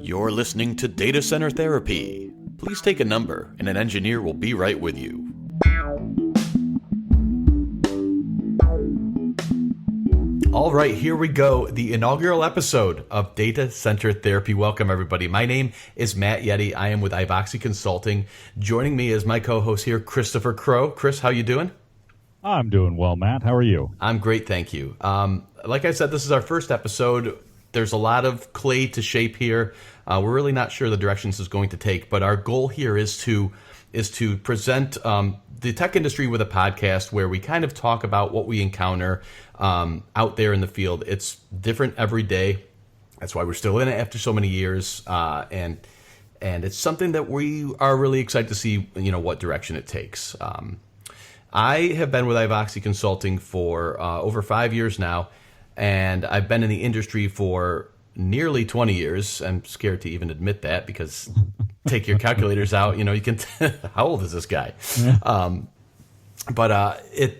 You're listening to Data Center Therapy. Please take a number, and an engineer will be right with you. All right, here we go. The inaugural episode of Data Center Therapy. Welcome, everybody. My name is Matt Yeti. I am with IVOXY Consulting. Joining me is my co-host here, Christopher Crow. Chris, how you doing? I'm doing well, Matt. How are you? I'm great, thank you. Like I said, this is our first episode. There's a lot of clay to shape here. We're really not sure the direction this is going to take, but our goal here is to present the tech industry with a podcast where we kind of talk about what we encounter out there in the field. It's different every day. That's why we're still in it after so many years, and it's something that we are really excited to see, what direction it takes. I have been with IVOXY Consulting for over 5 years now, and I've been in the industry for nearly 20 years. I'm scared to even admit that because take your calculators out, you can, how old is this guy?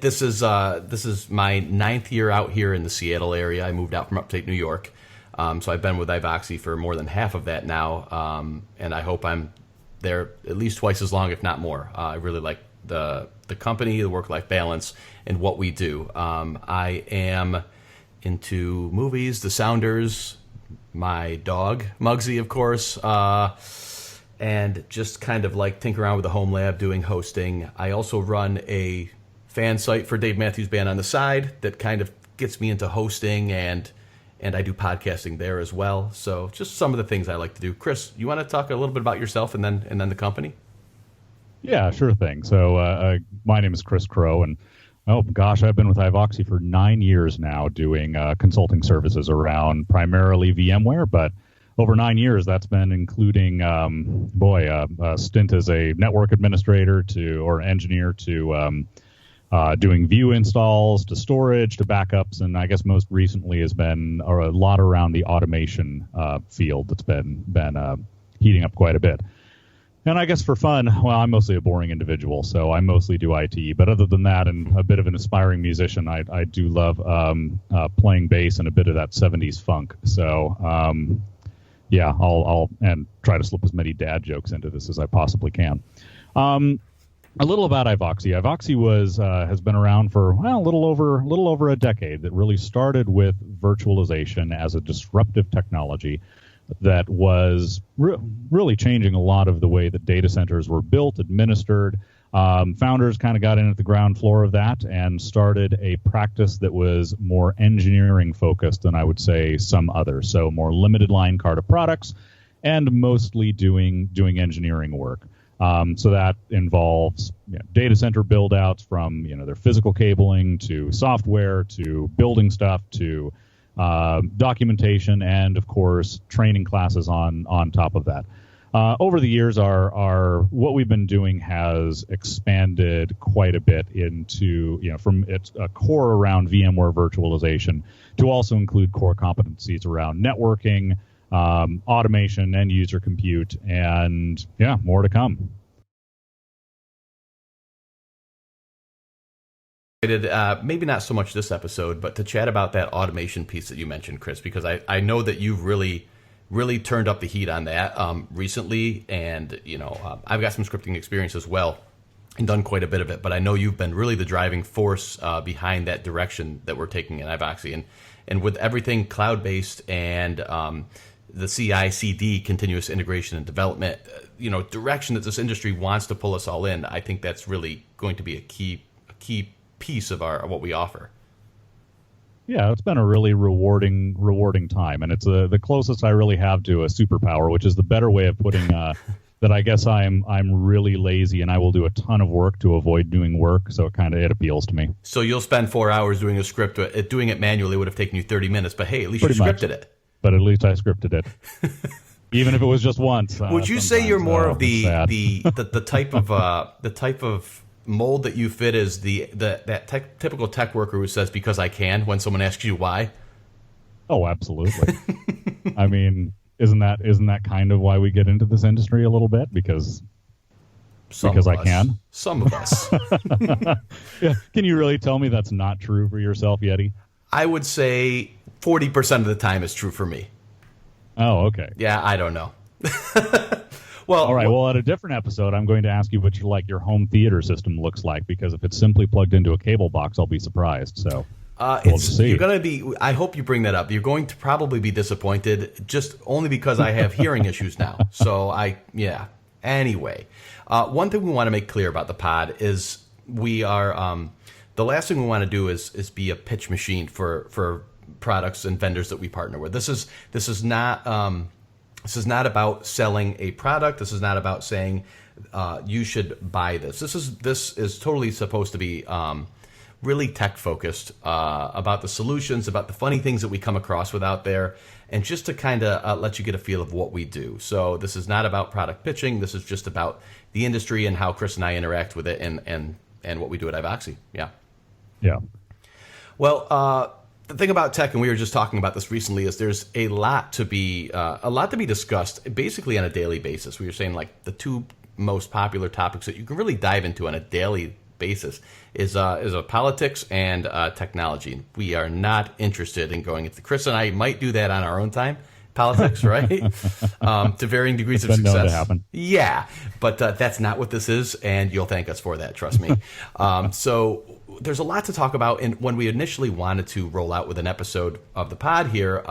This is my ninth year out here in the Seattle area. I moved out from upstate New York. So I've been with IVOXY for more than half of that now. And I hope I'm there at least twice as long, if not more. I really like the company, the work-life balance, and what we do. I am into movies, the Sounders, my dog, Muggsy, of course, and just kind of like tinker around with the home lab, doing hosting. I also run a fan site for Dave Matthews Band on the side that kind of gets me into hosting, and I do podcasting there as well. So just some of the things I like to do. Chris, you want to talk a little bit about yourself and then the company? Yeah, sure thing. So my name is Chris Crow, and I've been with IVOXY for 9 years now, doing consulting services around primarily VMware, but over 9 years, that's been including, a stint as a network administrator or engineer to doing View installs, to storage, to backups, and I guess most recently has been a lot around the automation field that's been heating up quite a bit. And I guess for fun, I'm mostly a boring individual, so I mostly do IT. But other than that, and a bit of an aspiring musician, I do love playing bass and a bit of that 70s funk. So, I'll try to slip as many dad jokes into this as I possibly can. A little about IVOXY. IVOXY has been around for a little over a decade. That really started with virtualization as a disruptive technology that was really changing a lot of the way that data centers were built, administered. Founders kind of got in at the ground floor of that and started a practice that was more engineering focused than I would say some others. So more limited line card of products and mostly doing engineering work. So that involves data center build outs from their physical cabling to software to building stuff to documentation, and of course training classes on top of that. Over the years, our what we've been doing has expanded quite a bit into from its core around VMware virtualization to also include core competencies around networking, automation, and user compute, and more to come. Maybe not so much this episode, but to chat about that automation piece that you mentioned, Chris, because I know that you've really turned up the heat on that recently, and I've got some scripting experience as well and done quite a bit of it, but I know you've been really the driving force behind that direction that we're taking in IVOXY, and with everything cloud-based and the CI/CD, continuous integration and development, direction that this industry wants to pull us all in. I think that's really going to be a key piece of what we offer. Yeah, it's been a really rewarding time, and it's the closest I really have to a superpower, which is the better way of putting that. I guess I'm really lazy, and I will do a ton of work to avoid doing work, so it appeals to me. So you'll spend 4 hours doing a script. Doing it manually would have taken you 30 minutes, but hey, at least you scripted it. But at least I scripted it. Even if it was just once. Would you say you're more of the type of mold that you fit is typical tech worker who says "because I can" when someone asks you why? Oh, absolutely. I mean, isn't that kind of why we get into this industry a little bit? Because because I can? Some of us. Yeah. Can you really tell me that's not true for yourself, Yeti? I would say 40% of the time is true for me. Oh, okay. Yeah, I don't know. Well, all right. Well, at a different episode, I'm going to ask you what your home theater system looks like, because if it's simply plugged into a cable box, I'll be surprised. So you're going to be. I hope you bring that up. You're going to probably be disappointed, just only because I have hearing issues now. So yeah. Anyway, one thing we want to make clear about the pod is we are. The last thing we want to do is be a pitch machine for products and vendors that we partner with. This is not about selling a product. This is not about saying you should buy this. This is totally supposed to be really tech focused, about the solutions, about the funny things that we come across with out there, and just to kind of let you get a feel of what we do. So this is not about product pitching. This is just about the industry and how Chris and I interact with it, and what we do at IVOXY. Yeah. Yeah. Well, the thing about tech, and we were just talking about this recently, is there's a lot to be discussed basically on a daily basis. We were saying like the two most popular topics that you can really dive into on a daily basis is politics and technology. We are not interested in going into. Chris and I might do that on our own time. Politics, right? To varying degrees of success. Known to happen. Yeah, but that's not what this is, and you'll thank us for that. Trust me. So there's a lot to talk about. And when we initially wanted to roll out with an episode of the pod here,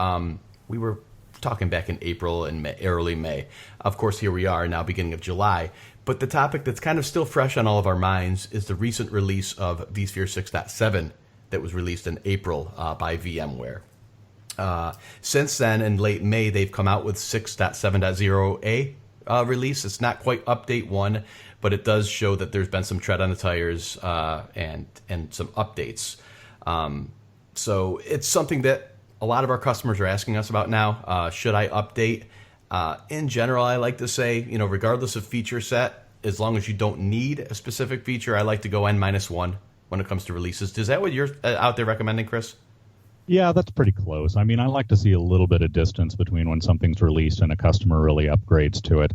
we were talking back in April and early May. Of course, here we are now, beginning of July. But the topic that's kind of still fresh on all of our minds is the recent release of vSphere 6.7 that was released in April by VMware. Since then, in late May, they've come out with 6.7.0a release. It's not quite update 1, but it does show that there's been some tread on the tires and some updates. So it's something that a lot of our customers are asking us about now. Should I update? In general, I like to say, regardless of feature set, as long as you don't need a specific feature, I like to go N-1 when it comes to releases. Is that what you're out there recommending, Chris? Yeah, that's pretty close. I mean, I like to see a little bit of distance between when something's released and a customer really upgrades to it.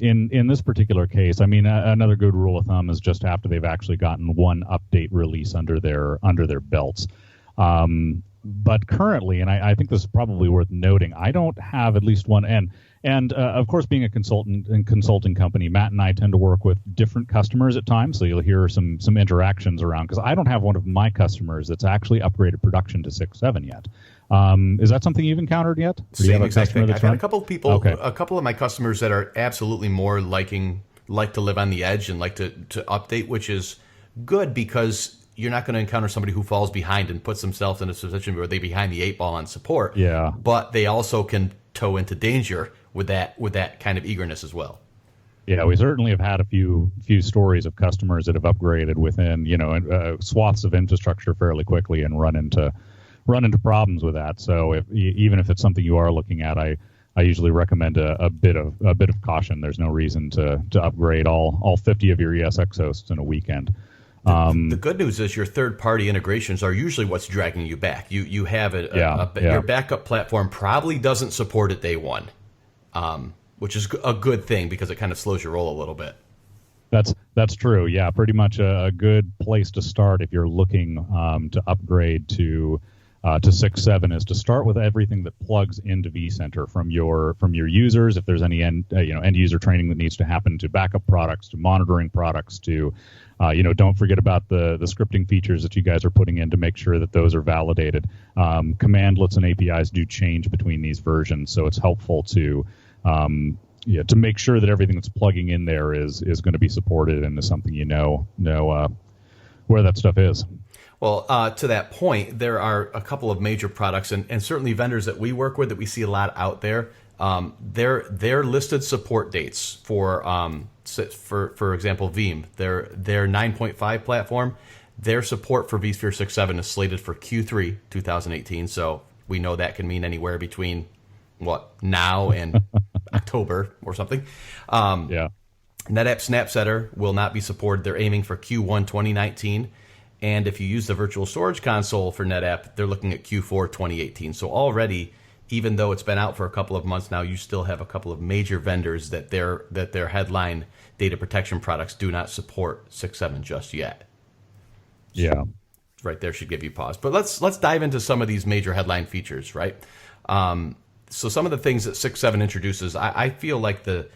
In this particular case, I mean, another good rule of thumb is just after they've actually gotten one update release under their belts. But currently, and I think this is probably worth noting, I don't have at least one. And of course, being a consultant and consulting company, Matt and I tend to work with different customers at times, so you'll hear some interactions around, because I don't have one of my customers that's actually upgraded production to 6.7 yet. Is that something you've encountered yet? Same exact thing. I've got a couple of people, a couple of my customers that are absolutely more like to live on the edge and like to update, which is good because you're not going to encounter somebody who falls behind and puts themselves in a position where they're behind the 8 ball on support. Yeah. But they also can toe into danger with that kind of eagerness as well. Yeah, we certainly have had a few stories of customers that have upgraded within swaths of infrastructure fairly quickly and run into problems with that. So even if it's something you are looking at, I usually recommend a bit of caution. There's no reason to upgrade all 50 of your ESX hosts in a weekend. The good news is your third-party integrations are usually what's dragging you back. You have your backup platform probably doesn't support it day one, which is a good thing because it kind of slows your roll a little bit. That's true. Yeah, pretty much a good place to start if you're looking to upgrade to 6.7 is to start with everything that plugs into vCenter from your users. If there's any end user training that needs to happen, to backup products, to monitoring products, to don't forget about the scripting features that you guys are putting in to make sure that those are validated. Commandlets and APIs do change between these versions, so it's helpful to make sure that everything that's plugging in there is going to be supported and is something where that stuff is. Well, to that point, there are a couple of major products and certainly vendors that we work with that we see a lot out there. Their listed support dates for example, Veeam, their 9.5 platform, their support for vSphere 6.7 is slated for Q3 2018. So we know that can mean anywhere between now and October or something. NetApp SnapSetter will not be supported. They're aiming for Q1 2019. And if you use the virtual storage console for NetApp, they're looking at Q4 2018. So already even though it's been out for a couple of months now, you still have a couple of major vendors that their headline data protection products do not support 6.7 just yet. Yeah. Right there should give you pause. But let's dive into some of these major headline features, right? So some of the things that 6.7 introduces, I feel like the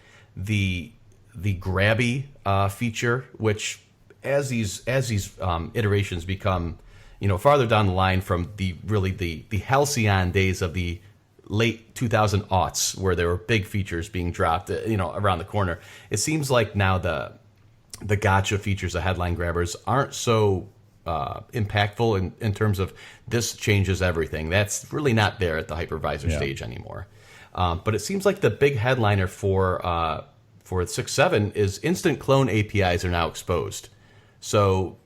grabby feature, which as these iterations become, farther down the line from the halcyon days of the late 2000 aughts, where there were big features being dropped, around the corner. It seems like now the gotcha features, the headline grabbers, aren't so impactful in terms of this changes everything. That's really not there at the hypervisor stage anymore. But it seems like the big headliner for 6.7 is instant clone APIs are now exposed. So,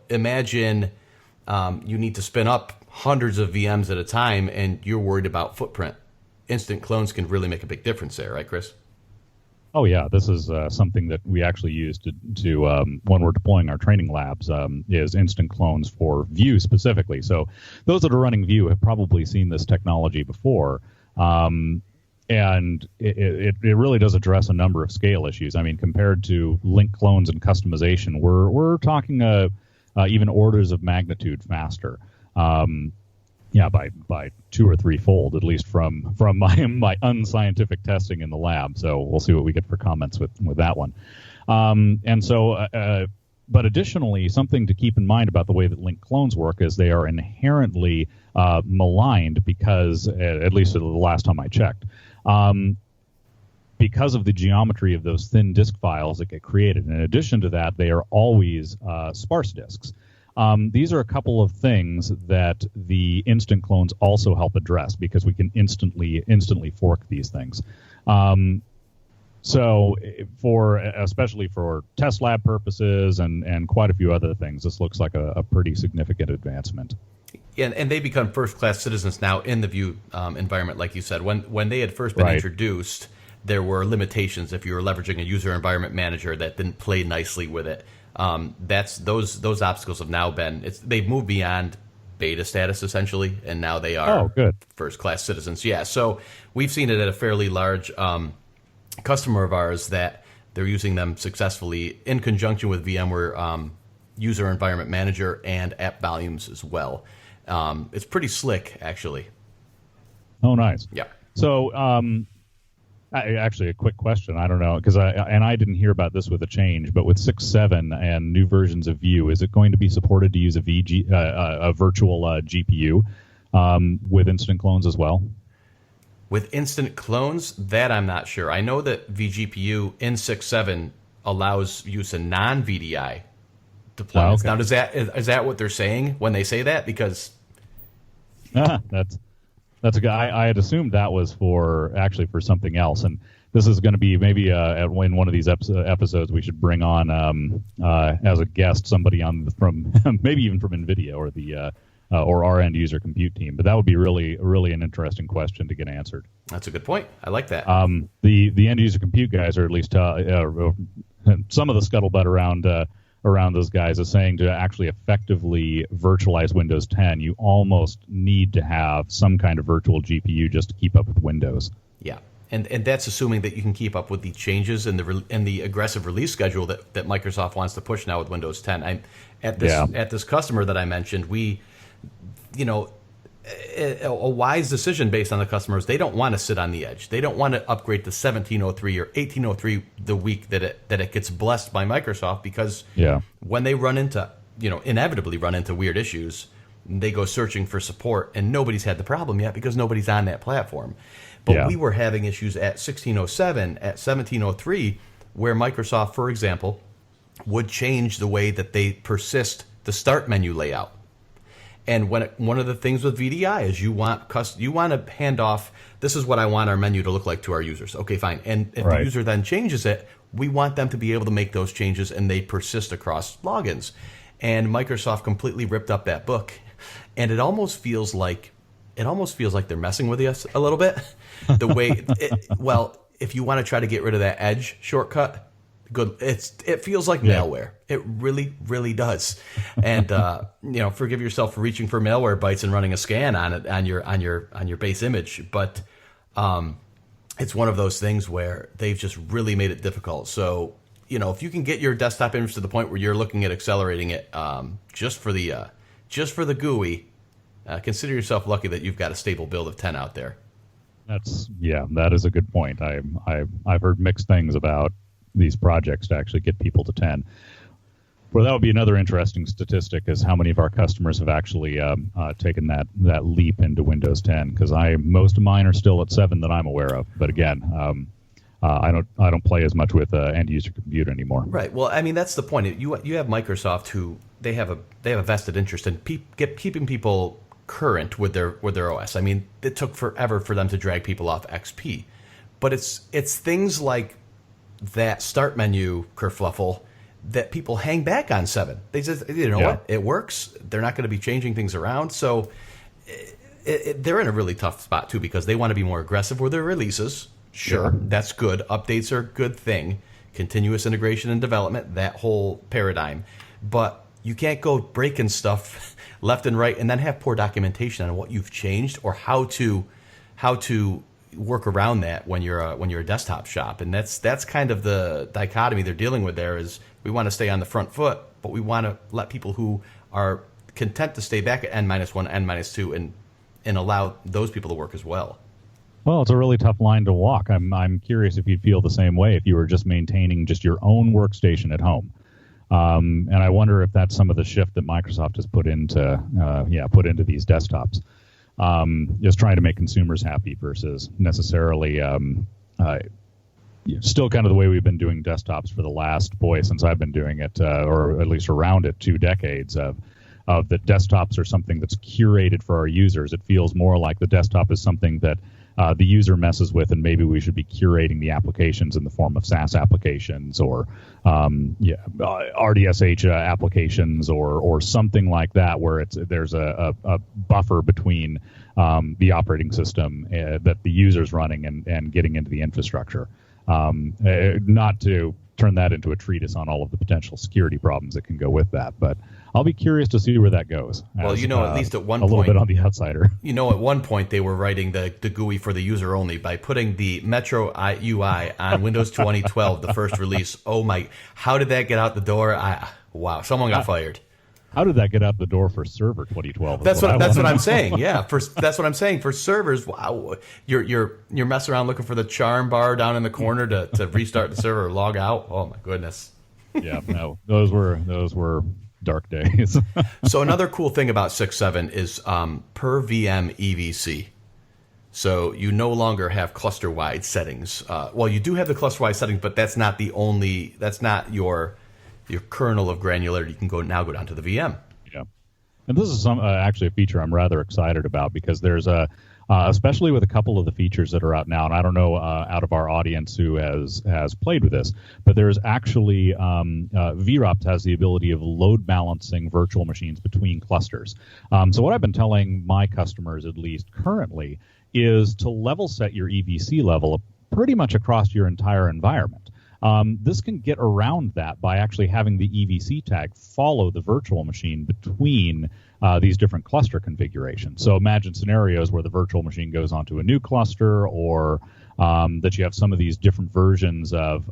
imagine you need to spin up hundreds of VMs at a time and you're worried about footprint. Instant clones can really make a big difference there, right, Chris? Oh yeah, this is something that we actually use to when we're deploying our training labs, is instant clones for Vue specifically. So those that are running Vue have probably seen this technology before, and it really does address a number of scale issues. I mean, compared to link clones and customization, we're talking even orders of magnitude faster. By 2 or 3 fold, at least from my unscientific testing in the lab. So we'll see what we get for comments with that one. But additionally, something to keep in mind about the way that link clones work is they are inherently maligned because, at least the last time I checked, because of the geometry of those thin disk files that get created. In addition to that, they are always sparse disks. These are a couple of things that the instant clones also help address because we can instantly fork these things. So especially for test lab purposes and quite a few other things, this looks like a pretty significant advancement. And they become first-class citizens now in the Vue environment, like you said. When they had first been introduced, there were limitations if you were leveraging a user environment manager that didn't play nicely with it. Those obstacles have now they've moved beyond beta status essentially, and now they are first-class citizens. Yeah, so we've seen it at a fairly large customer of ours that they're using them successfully in conjunction with VMware user environment manager and app volumes as well. It's pretty slick, actually. Oh, nice. Yeah. So, actually, a quick question. I don't know, because I didn't hear about this with a change, but with 6.7 and new versions of Vue, is it going to be supported to use a virtual GPU with instant clones as well? With instant clones, that I'm not sure. I know that vGPU in 6.7 allows use of non-VDI deployments. Now, is that what they're saying when they say that? Because that's a good. I had assumed that was for something else, and this is going to be maybe in one of these episodes we should bring on as a guest somebody from maybe even from NVIDIA or the or our end user compute team. But that would be really an interesting question to get answered. That's a good point. I like that. The end user compute guys, or at least some of the scuttlebutt around those guys, is saying to actually effectively virtualize Windows 10, you almost need to have some kind of virtual GPU just to keep up with Windows. Yeah, and that's assuming that you can keep up with the changes and the aggressive release schedule that Microsoft wants to push now with Windows 10. At this customer that I mentioned, a wise decision based on the customers. They don't want to sit on the edge. They don't want to upgrade to 1703 or 1803 the week that it gets blessed by Microsoft, because when they inevitably run into weird issues, they go searching for support, and nobody's had the problem yet because nobody's on that platform. But we were having issues at 1607, at 1703, where Microsoft, for example, would change the way that they persist the start menu layout. And one of the things with VDI is you want to hand off, this is what I want our menu to look like to our users. Okay, fine. And if the user then changes it, we want them to be able to make those changes, and they persist across logins. And Microsoft completely ripped up that book, and it almost feels like they're messing with us a little bit. The way, if you want to try to get rid of that edge shortcut, good. It feels like malware. It really, really does. And forgive yourself for reaching for malware bytes and running a scan on it on your base image, but it's one of those things where they've just really made it difficult. So if you can get your desktop image to the point where you're looking at accelerating it just for the GUI, consider yourself lucky that you've got a stable build of 10 out there. That is a good point. I've heard mixed things about these projects to actually get people to 10. Well, that would be another interesting statistic, is how many of our customers have actually taken that leap into Windows 10, because most of mine are still at 7 that I'm aware of. But again, I don't play as much with end user compute anymore. Right. Well, I mean, that's the point. You have Microsoft, who they have a vested interest in keeping people current with their OS. I mean, it took forever for them to drag people off XP, but it's things like that start menu kerfluffle that people hang back on 7. They just, what? It works. They're not going to be changing things around. So they're in a really tough spot too, because they want to be more aggressive with their releases. Sure, that's good. Updates are a good thing. Continuous integration and development, that whole paradigm. But you can't go breaking stuff left and right and then have poor documentation on what you've changed or how to work around that when you're a desktop shop. And that's kind of the dichotomy they're dealing with there. Is we want to stay on the front foot, but we want to let people who are content to stay back at N-1, N-2 and allow those people to work as well. Well, it's a really tough line to walk. I'm curious if you'd feel the same way if you were just maintaining just your own workstation at home. And I wonder if that's some of the shift that Microsoft has put into these desktops, is trying to make consumers happy versus necessarily still kind of the way we've been doing desktops for the last, since I've been doing it, or at least around it, 2 decades of the desktops are something that's curated for our users. It feels more like the desktop is something that the user messes with, and maybe we should be curating the applications in the form of SaaS applications or RDSH applications or something like that, where there's a buffer between the operating system that the user's running and getting into the infrastructure. Not to turn that into a treatise on all of the potential security problems that can go with that, but I'll be curious to see where that goes. Well, at least at one point, a little bit on the outsider. At one point they were writing the GUI for the user only by putting the Metro UI on Windows 2012, the first release. Oh my! How did that get out the door? Wow! Someone got fired. How did that get out the door for Server 2012? That's what I'm saying. Yeah, that's what I'm saying. For servers, wow, you're messing around looking for the charm bar down in the corner to restart the server or log out. Oh my goodness. Yeah, no, those were dark days. So another cool thing about 6.7 is per VM EVC. So you no longer have cluster-wide settings. Well, you do have the cluster-wide settings, but that's not your kernel of granularity. You can go down to the VM. Yeah, and this is actually a feature I'm rather excited about, because there's especially with a couple of the features that are out now, and I don't know out of our audience who has played with this, but there's actually VROPT has the ability of load balancing virtual machines between clusters. So what I've been telling my customers, at least currently, is to level set your EVC level pretty much across your entire environment. This can get around that by actually having the EVC tag follow the virtual machine between these different cluster configurations. So imagine scenarios where the virtual machine goes onto a new cluster, or that you have some of these different versions of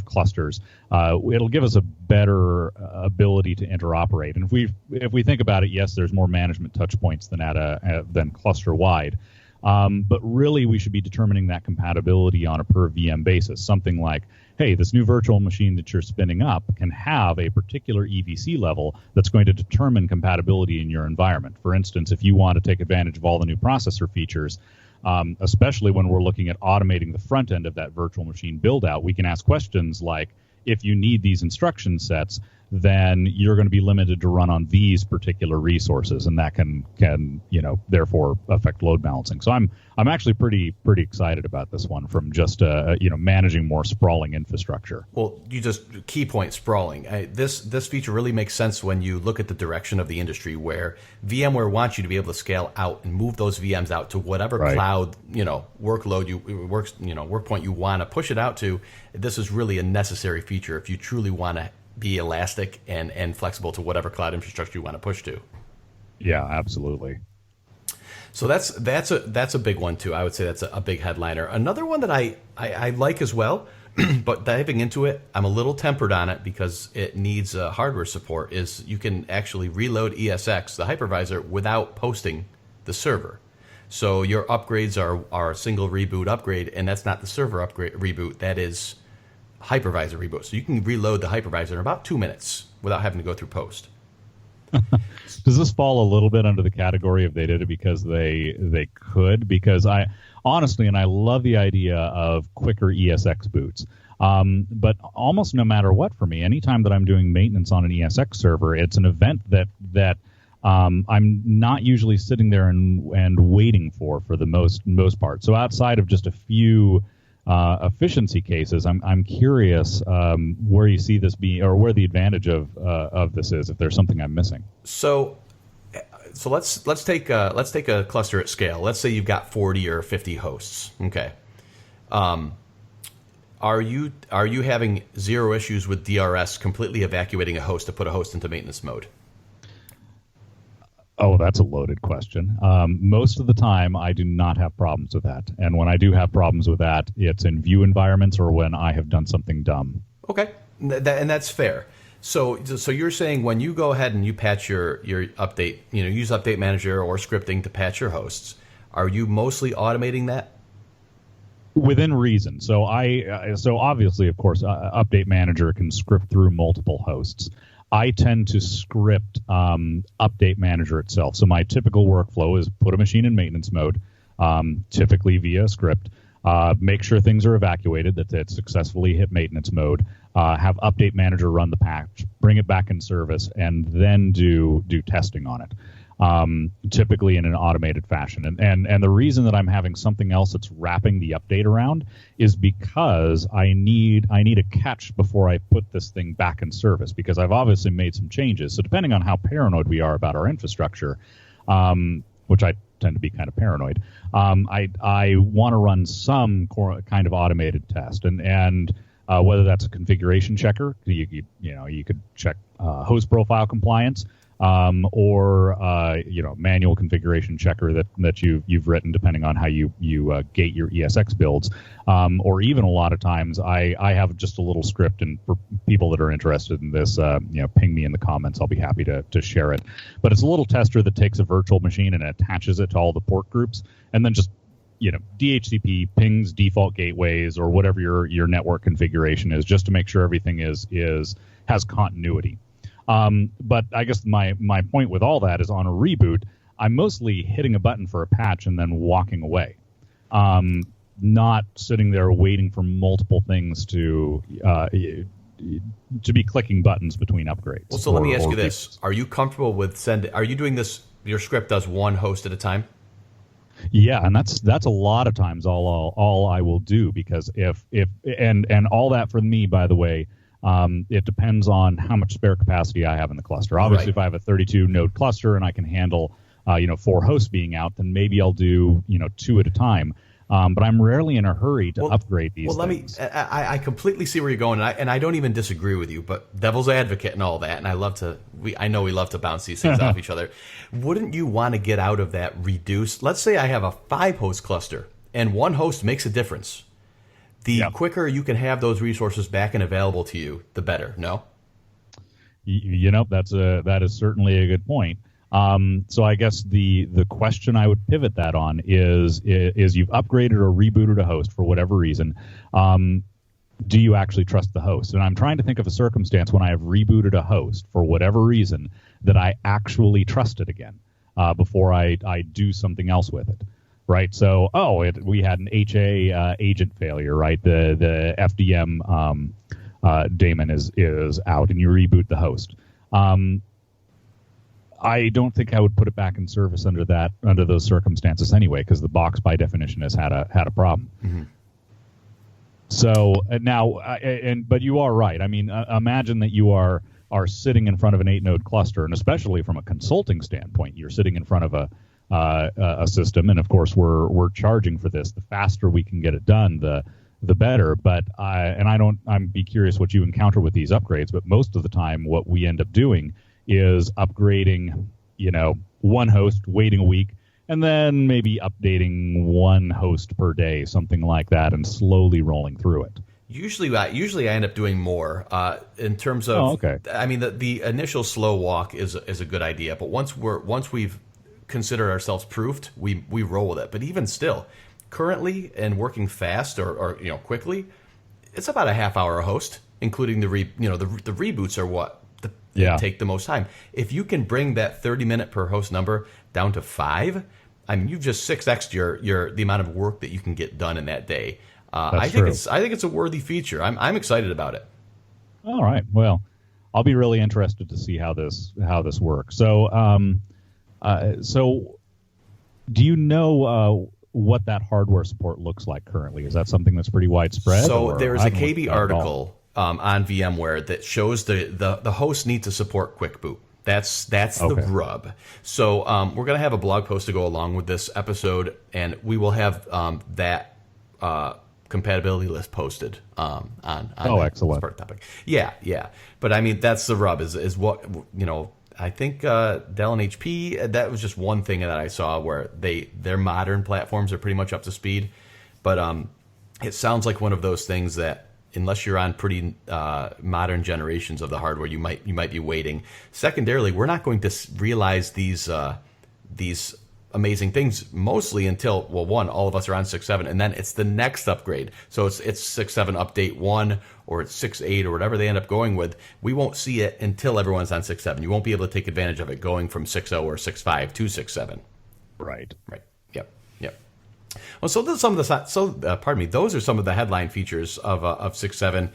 clusters. It'll give us a better ability to interoperate. And if we think about it, yes, there's more management touch points than cluster wide. But really, we should be determining that compatibility on a per VM basis. Something like, hey, this new virtual machine that you're spinning up can have a particular EVC level that's going to determine compatibility in your environment. For instance, if you want to take advantage of all the new processor features, especially when we're looking at automating the front end of that virtual machine build out, we can ask questions like, if you need these instruction sets, then you're going to be limited to run on these particular resources, and that can therefore affect load balancing. So I'm actually pretty excited about this one from just managing more sprawling infrastructure. Well, you just key point sprawling. This feature really makes sense when you look at the direction of the industry, where VMware wants you to be able to scale out and move those VMs out to whatever cloud workload workpoint you want to push it out to. This is really a necessary feature if you truly want to be elastic and flexible to whatever cloud infrastructure you want to push to. Yeah, absolutely. So that's a big one too. I would say that's a big headliner. Another one that I like as well, but diving into it, I'm a little tempered on it because it needs hardware support, is you can actually reload ESX, the hypervisor, without posting the server. So your upgrades are a single reboot upgrade, and that's not the server upgrade reboot. That is hypervisor reboot. So you can reload the hypervisor in about 2 minutes without having to go through post. Does this fall a little bit under the category of they did it because they could? Because I honestly, and I love the idea of quicker ESX boots. But almost no matter what for me, anytime that I'm doing maintenance on an ESX server, it's an event that I'm not usually sitting there and waiting for the most part. So outside of just a few efficiency cases, I'm curious where you see this being, or where the advantage of this is, if there's something I'm missing. So let's take a cluster at scale. Let's say you've got 40 or 50 hosts. Okay. Are you having zero issues with DRS completely evacuating a host to put a host into maintenance mode? Oh, that's a loaded question. Most of the time, I do not have problems with that. And when I do have problems with that, it's in view environments or when I have done something dumb. Okay, and that's fair. So you're saying when you go ahead and you patch your update, use Update Manager or scripting to patch your hosts, are you mostly automating that? Within reason. So obviously, of course, Update Manager can script through multiple hosts. I tend to script Update Manager itself. So my typical workflow is put a machine in maintenance mode, typically via script, make sure things are evacuated, that it successfully hit maintenance mode, have Update Manager run the patch, bring it back in service, and then do testing on it. Typically in an automated fashion. And the reason that I'm having something else that's wrapping the update around is because I need a catch before I put this thing back in service, because I've obviously made some changes. So depending on how paranoid we are about our infrastructure, which I tend to be kind of paranoid, I want to run some kind of automated test. And whether that's a configuration checker, you could check host profile compliance, or manual configuration checker that you've written, depending on how you gate your ESX builds, or even a lot of times I have just a little script, and for people that are interested in this, ping me in the comments. I'll be happy to share it. But it's a little tester that takes a virtual machine and attaches it to all the port groups, and then just DHCP pings default gateways or whatever your network configuration is, just to make sure everything has continuity. But I guess my point with all that is, on a reboot, I'm mostly hitting a button for a patch and then walking away, not sitting there waiting for multiple things to be clicking buttons between upgrades. Well, so let me ask you this: are you comfortable with Are you doing this? Your script does one host at a time? Yeah, and that's a lot of times all I will do, because if all that for me, by the way. It depends on how much spare capacity I have in the cluster. Obviously, If I have a 32 node cluster and I can handle, 4 hosts being out, then maybe I'll do, 2 at a time. But I'm rarely in a hurry to upgrade these things. I completely see where you're going, and I don't even disagree with you, but devil's advocate and all that, and I know we love to bounce these things off each other. Wouldn't you want to get out of that reduced? Let's say I have a 5-host cluster, and one host makes a difference. The quicker you can have those resources back and available to you, the better. No? That is certainly a good point. So I guess the question I would pivot that on is you've upgraded or rebooted a host for whatever reason. Do you actually trust the host? And I'm trying to think of a circumstance when I have rebooted a host for whatever reason that I actually trust it again before I do something else with it. Right, so we had an HA agent failure, right? The FDM daemon is out and you reboot the host. I don't think I would put it back in service under those circumstances anyway, because the box by definition has had a problem. Mm-hmm. So now, but you are right. I mean, imagine that you are sitting in front of an 8-node cluster, and especially from a consulting standpoint, you're sitting in front of a system, and of course we're charging for this. The faster we can get it done, the better. But I'm be curious what you encounter with these upgrades. But most of the time, what we end up doing is upgrading, one host, waiting a week, and then maybe updating one host per day, something like that, and slowly rolling through it. Usually I end up doing more in terms of. Oh, okay. I mean, the initial slow walk is a good idea, but once we've considered ourselves proofed, we roll with it. But even still, currently and working fast or quickly, it's about a half hour a host, including the reboots are what take the most time. If you can bring that 30-minute per host number down to 5, I mean, you've just 6x'd the amount of work that you can get done in that day. I think it's a worthy feature. I'm excited about it. All right. Well, I'll be really interested to see how this works. So, so do you know what that hardware support looks like currently? Is that something that's pretty widespread? So there's a KB article on VMware that shows the host need to support quick boot. That's the rub. So we're going to have a blog post to go along with this episode, and we will have that compatibility list posted on excellent. Part topic. Yeah. But I mean, that's the rub is what, I think Dell and HP, that was just one thing that I saw where their modern platforms are pretty much up to speed. But it sounds like one of those things that unless you're on pretty modern generations of the hardware, you might be waiting. Secondarily, we're not going to realize these amazing things mostly until, well, one, all of us are on 6.7, and then it's the next upgrade. So it's 6.7 update 1 or it's 6.8 or whatever they end up going with. We won't see it until everyone's on 6.7. You won't be able to take advantage of it going from 6.0 or 6.5 to 6.7. Right. Yep. Well, so those are some of the headline features of 6.7.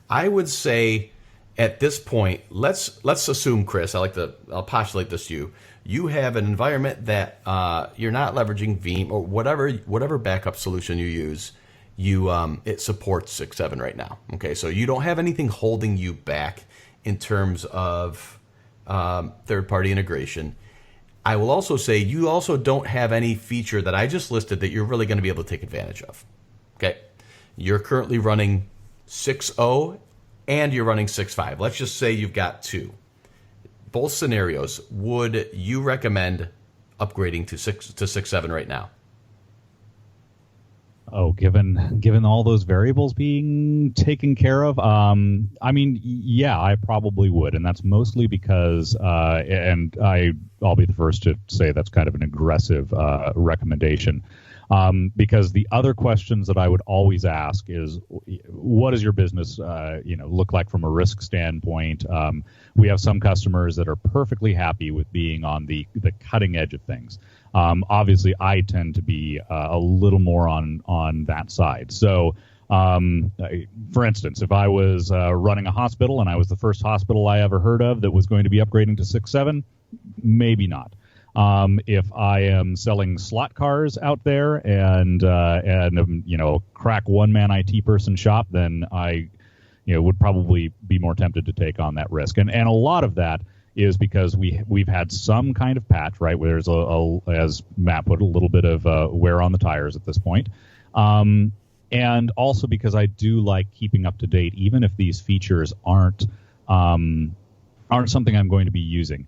I would say at this point, let's assume, Chris, I'll postulate this to you. You have an environment that you're not leveraging Veeam or whatever backup solution you use. It supports 6.7 right now. Okay, so you don't have anything holding you back in terms of third-party integration. I will also say you also don't have any feature that I just listed that you're really going to be able to take advantage of. Okay, you're currently running 6.0 and you're running 6.5. Let's just say you've got 2. Both scenarios, would you recommend upgrading to 6.7 right now? Oh, given all those variables being taken care of, I mean, yeah, I probably would, and that's mostly because, and I'll be the first to say that's kind of an aggressive recommendation, because the other questions that I would always ask is, what does your business, look like from a risk standpoint? We have some customers that are perfectly happy with being on the cutting edge of things. Obviously, I tend to be a little more on that side. So, for instance, if I was running a hospital and I was the first hospital I ever heard of that was going to be upgrading to 6.7, maybe not. If I am selling slot cars out there and crack one-man IT person shop, then I would probably be more tempted to take on that risk. And a lot of that is because we've had some kind of patch, right, where there's as Matt put, a little bit of wear on the tires at this point. And also because I do like keeping up to date, even if these features aren't something I'm going to be using.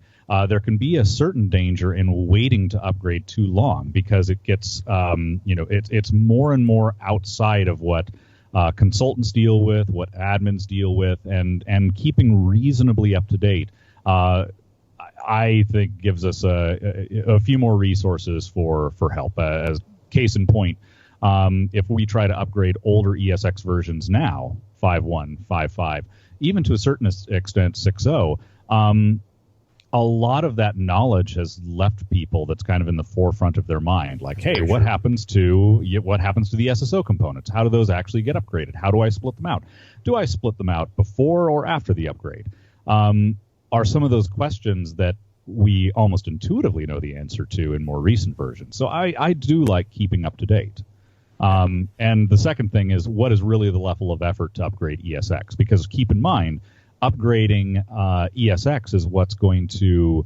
There can be a certain danger in waiting to upgrade too long because it gets, it's more and more outside of what consultants deal with, what admins deal with, and keeping reasonably up to date. I think gives us a few more resources for help. As case in point, if we try to upgrade older ESX versions now, 5.1, 5.5, even to a certain extent 6.0, a lot of that knowledge has left people that's kind of in the forefront of their mind. Like, hey, what happens to the SSO components? How do those actually get upgraded? How do I split them out? Do I split them out before or after the upgrade? Are some of those questions that we almost intuitively know the answer to in more recent versions. So I do like keeping up to date. And the second thing is, what is really the level of effort to upgrade ESX? Because keep in mind, upgrading ESX is what's going to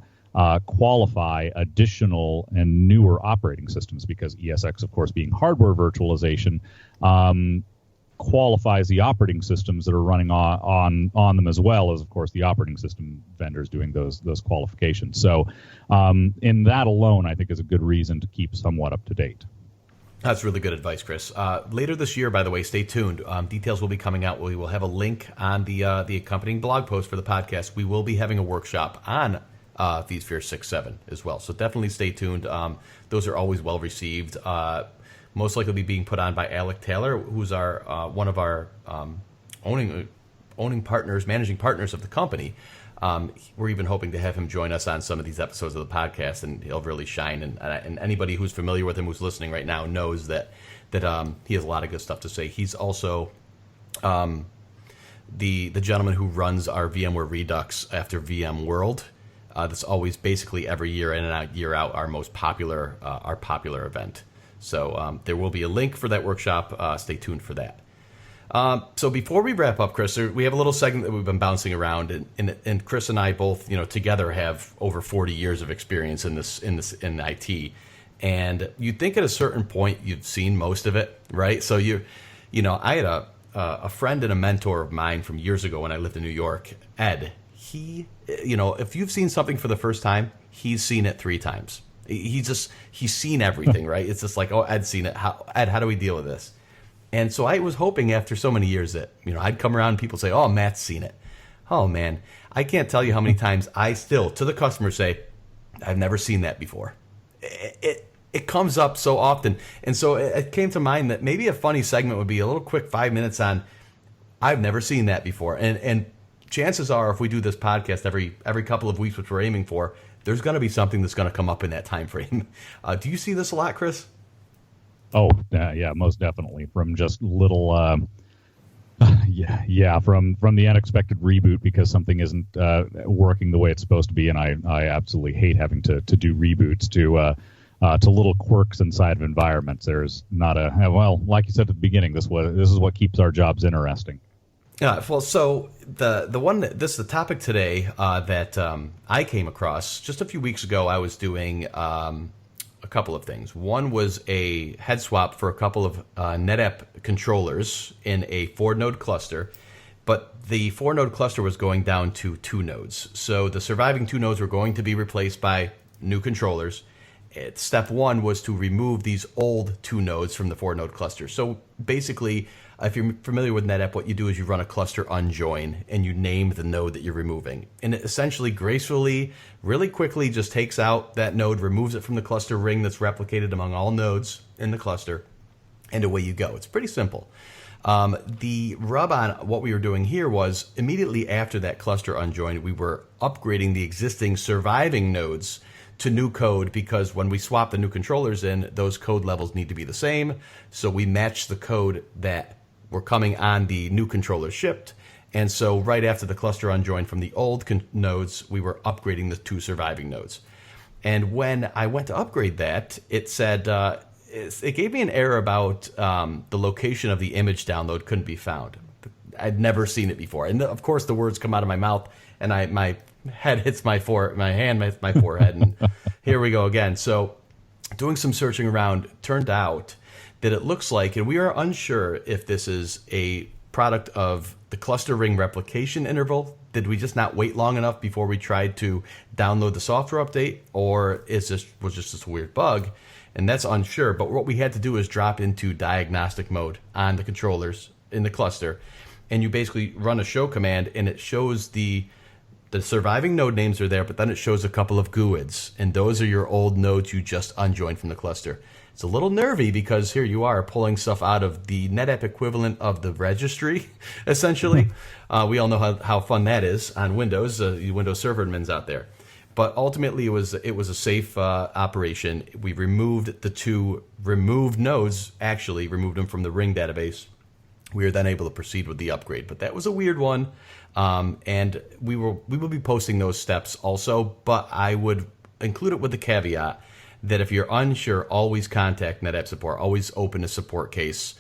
qualify additional and newer operating systems, because ESX, of course, being hardware virtualization, qualifies the operating systems that are running on them, as well as, of course, the operating system vendors doing those qualifications. So in that alone, I think is a good reason to keep somewhat up to date. That's really good advice, Chris. Later this year, by the way, stay tuned. Details will be coming out. We will have a link on the accompanying blog post for the podcast. We will be having a workshop on vSphere 6.7 as well. So definitely stay tuned. Those are always well received. Most likely be being put on by Alec Taylor, who's our one of our owning partners, managing partners of the company. We're even hoping to have him join us on some of these episodes of the podcast, and he'll really shine. And anybody who's familiar with him, who's listening right now, knows that he has a lot of good stuff to say. He's also the gentleman who runs our VMware Redux after VMworld. That's always basically every year in and out, year out, our most popular event. So there will be a link for that workshop. Stay tuned for that. So before we wrap up, Chris, we have a little segment that we've been bouncing around, and Chris and I both, together have over 40 years of experience in IT. And you'd think at a certain point you've seen most of it, right? So I had a friend and a mentor of mine from years ago when I lived in New York, Ed. He, if you've seen something for the first time, he's seen it 3 times. He's seen everything, right? It's just like, oh, Ed's seen it. Ed, how do we deal with this? And so I was hoping after so many years that, I'd come around and people say, oh, Matt's seen it. Oh, man, I can't tell you how many times I still, to the customer, say, I've never seen that before. It comes up so often. And so it came to mind that maybe a funny segment would be a little quick 5 minutes on, I've never seen that before. And chances are, if we do this podcast every couple of weeks, which we're aiming for, there's going to be something that's going to come up in that time frame. Do you see this a lot, Chris? Oh, yeah, most definitely. From just little, from the unexpected reboot because something isn't working the way it's supposed to be, and I absolutely hate having to do reboots, to little quirks inside of environments. There's not like you said at the beginning, this is what keeps our jobs interesting. Yeah, well, so the topic today that I came across just a few weeks ago. I was doing a couple of things. One was a head swap for a couple of NetApp controllers in a 4-node cluster, but the 4-node cluster was going down to 2 nodes. So the surviving 2 nodes were going to be replaced by new controllers. Step 1 was to remove these old 2 nodes from the 4-node cluster. So basically, if you're familiar with NetApp, what you do is you run a cluster unjoin and you name the node that you're removing. And it essentially, gracefully, really quickly just takes out that node, removes it from the cluster ring that's replicated among all nodes in the cluster, and away you go. It's pretty simple. The rub on what we were doing here was immediately after that cluster unjoined, we were upgrading the existing surviving nodes to new code, because when we swap the new controllers in, those code levels need to be the same. So we match the code that were coming on the new controller shipped. And so right after the cluster unjoined from the old nodes, we were upgrading the 2 surviving nodes. And when I went to upgrade that, it said, it gave me an error about the location of the image download couldn't be found. I'd never seen it before. And of course the words come out of my mouth and my head hits my hand hits my forehead, and here we go again. So doing some searching around, turned out that it looks like, and we are unsure if this is a product of the cluster ring replication interval. Did we just not wait long enough before we tried to download the software update, or was just this weird bug? And that's unsure. But what we had to do is drop into diagnostic mode on the controllers in the cluster, and you basically run a show command, and it shows the surviving node names are there, but then it shows a couple of GUIDs, and those are your old nodes you just unjoined from the cluster. It's a little nervy because here you are pulling stuff out of the NetApp equivalent of the registry, essentially. We all know how fun that is on Windows, you Windows server admins out there. But ultimately, it was a safe operation. We removed the 2 removed nodes, actually removed them from the Ring database. We were then able to proceed with the upgrade. But that was a weird one. And we will be posting those steps also, but I would include it with the caveat that if you're unsure, always contact NetApp support. Always open a support case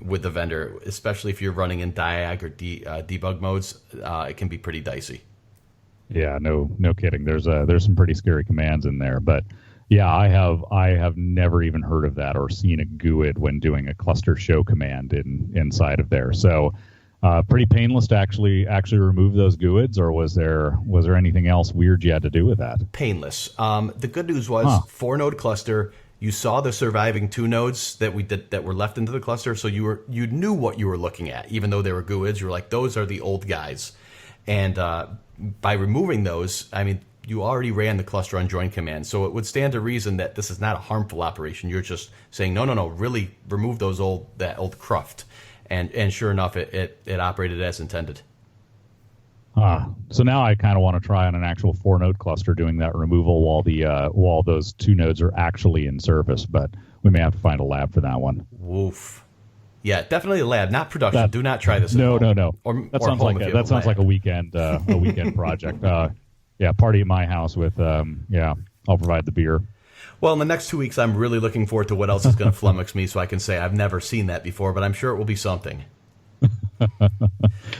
with the vendor, especially if you're running in diag or debug modes. It can be pretty dicey. Yeah, no kidding. There's some pretty scary commands in there, but yeah, I have never even heard of that or seen a GUID when doing a cluster show command inside of there. So pretty painless to actually remove those GUIDs, or was there anything else weird you had to do with that? Painless. The good news was 4-node cluster. You saw the surviving 2 nodes that were left into the cluster, so you knew what you were looking at, even though they were GUIDs. You were like, those are the old guys, and by removing those, I mean, you already ran the cluster unjoin command, so it would stand to reason that this is not a harmful operation. You're just saying, no, really remove that old cruft. And sure enough, it operated as intended. So now I kind of want to try on an actual 4-node cluster doing that removal while those 2 nodes are actually in service, but we may have to find a lab for that one. Woof. Yeah, definitely a lab, not production. Do not try this at home. No. That sounds like a weekend project. Yeah, party at my house with I'll provide the beer. Well, in the next 2 weeks, I'm really looking forward to what else is going to flummox me, so I can say I've never seen that before, but I'm sure it will be something.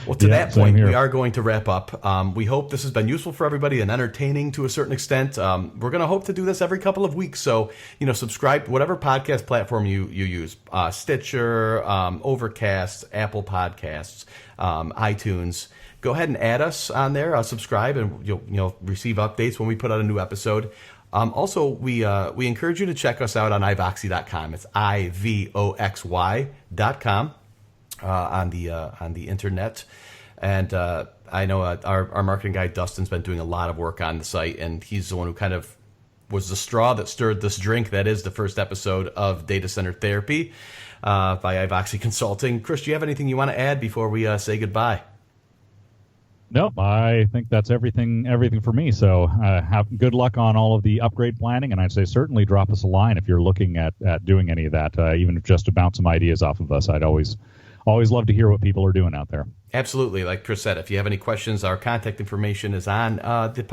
Well, to that point, we are going to wrap up. We hope this has been useful for everybody and entertaining to a certain extent. We're going to hope to do this every couple of weeks, so subscribe whatever podcast platform you use: Stitcher, Overcast, Apple Podcasts, iTunes. Go ahead and add us on there. Subscribe, and you'll receive updates when we put out a new episode. Also, we encourage you to check us out on iVOXY.com. It's IVOXY.com on the internet. And I know our marketing guy Dustin's been doing a lot of work on the site, and he's the one who kind of was the straw that stirred this drink. That is the first episode of Data Center Therapy by IVOXY Consulting. Chris, do you have anything you want to add before we say goodbye? Nope, I think that's everything for me. So have good luck on all of the upgrade planning, and I'd say certainly drop us a line if you're looking at doing any of that, even if just to bounce some ideas off of us. I'd always love to hear what people are doing out there. Absolutely. Like Chris said, if you have any questions, our contact information is on the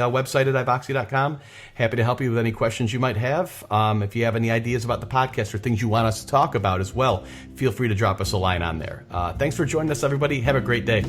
website at iVOXY.com. Happy to help you with any questions you might have. If you have any ideas about the podcast or things you want us to talk about as well, feel free to drop us a line on there. Thanks for joining us, everybody. Have a great day.